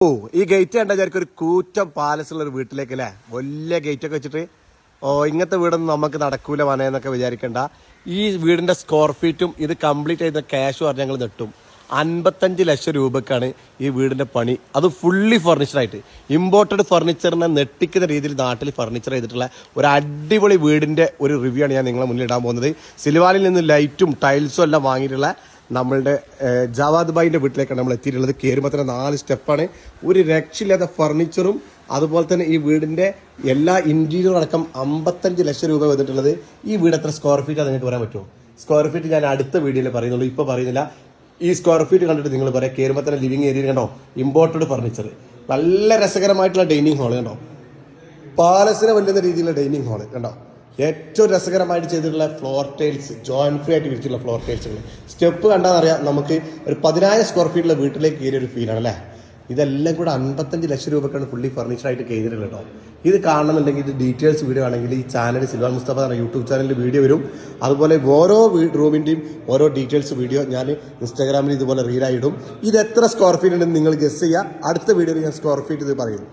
ഓ ഈ ഗേറ്റ് കണ്ടാൽ വിചാരിക്കും ഒരു കൂറ്റം പാലസുള്ള ഒരു വീട്ടിലേക്ക് അല്ലേ, വലിയ ഗേറ്റ് ഒക്കെ വെച്ചിട്ട്. ഇങ്ങനത്തെ വീടൊന്നും നമുക്ക് നടക്കൂല വനയെന്നൊക്കെ വിചാരിക്കണ്ട. ഈ വീടിന്റെ സ്ക്വയർ ഫീറ്റും ഇത് കംപ്ലീറ്റ് ചെയ്ത ക്യാഷ് പറഞ്ഞ് ഞങ്ങൾ നെട്ടും 55 ലക്ഷം രൂപക്കാണ് ഈ വീടിന്റെ പണി. അത് ഫുള്ളി ഫർണിച്ചറായിട്ട് ഇമ്പോർട്ടഡ് ഫർണിച്ചറിനെ നെട്ടിക്കുന്ന രീതിയിൽ നാട്ടിൽ ഫർണിച്ചർ ചെയ്തിട്ടുള്ള ഒരു അടിപൊളി വീടിന്റെ ഒരു റിവ്യൂ ആണ് ഞാൻ നിങ്ങളെ മുന്നിൽ ഇടാൻ പോകുന്നത്. സിൽവാനിൽ നിന്ന് ലൈറ്റും ടൈൽസും എല്ലാം വാങ്ങിയിട്ടുള്ള നമ്മളുടെ ജവാദ് ഭായിന്റെ വീട്ടിലേക്കാണ് നമ്മൾ എത്തിയിട്ടുള്ളത്. കയറുമ്പോൾ തന്നെ 4 സ്റ്റെപ്പാണ്. ഒരു രക്ഷയില്ലാത്ത ഫർണിച്ചറും അതുപോലെ തന്നെ ഈ വീടിന്റെ എല്ലാ ഇന്റീരിയറും അടക്കം 55 ലക്ഷം രൂപ വന്നിട്ടുള്ളത്. ഈ വീട് എത്ര സ്ക്വയർ ഫീറ്റ് നിങ്ങൾക്ക് പറയാൻ പറ്റുമോ? സ്ക്വയർ ഫീറ്റ് ഞാൻ അടുത്ത വീഡിയോയിൽ പറയുന്നുള്ളൂ, ഇപ്പോൾ പറയുന്നില്ല. ഈ സ്ക്വയർ ഫീറ്റ് കണ്ടിട്ട് നിങ്ങൾ പറയാം. കയറുമ്പോൾ തന്നെ ലിവിംഗ് ഏരിയ കണ്ടോ, ഇമ്പോർട്ടഡ് ഫർണിച്ചർ, നല്ല രസകരമായിട്ടുള്ള ഡൈനിങ് ഹാള് കണ്ടോ, പാലസിനെ വെല്ലുന്ന രീതിയിലുള്ള ഡൈനിങ് ഹാള് കണ്ടോ. ഏറ്റവും രസകരമായിട്ട് ചെയ്തിട്ടുള്ള ഫ്ലോർ ടൈൽസ്, ജോയിന്റ് ഫ്രീ ആയിട്ട് വിരിച്ചിട്ടുള്ള ഫ്ലോർ ടൈൽസുകൾ. സ്റ്റെപ്പ് കണ്ടാൽ അറിയാം നമുക്ക് ഒരു 10,000 സ്ക്വയർ ഫീറ്റിലെ വീട്ടിലേക്ക് കയറിയ ഒരു ഫീലാണ് അല്ലേ. ഇതെല്ലാം കൂടെ 55 ലക്ഷം രൂപക്കാണ് ഫുള്ളി ഫർണിച്ചറായിട്ട് ചെയ്തിട്ടുള്ളത് കേട്ടോ. ഇത് കാണണമെന്നുണ്ടെങ്കിൽ ഇത് ഡീറ്റെയിൽസ് വീഡിയോ ആണെങ്കിൽ ഈ ചാനൽ സിൽവാൻ മുസ്തഫ എന്ന യൂട്യൂബ് ചാനലിൽ വീഡിയോ വരും. അതുപോലെ ഓരോ റൂമിൻ്റെയും ഓരോ ഡീറ്റെയിൽസ് വീഡിയോ ഞാൻ ഇൻസ്റ്റാഗ്രാമിൽ ഇതുപോലെ റീലായിടും. ഇത് എത്ര സ്ക്വയർ ഫീറ്റ് ഉണ്ടെന്ന് നിങ്ങൾ ഗസ് ചെയ്യുക. അടുത്ത വീഡിയോയിൽ ഞാൻ സ്ക്വയർ ഫീറ്റ് ഇത് പറയും.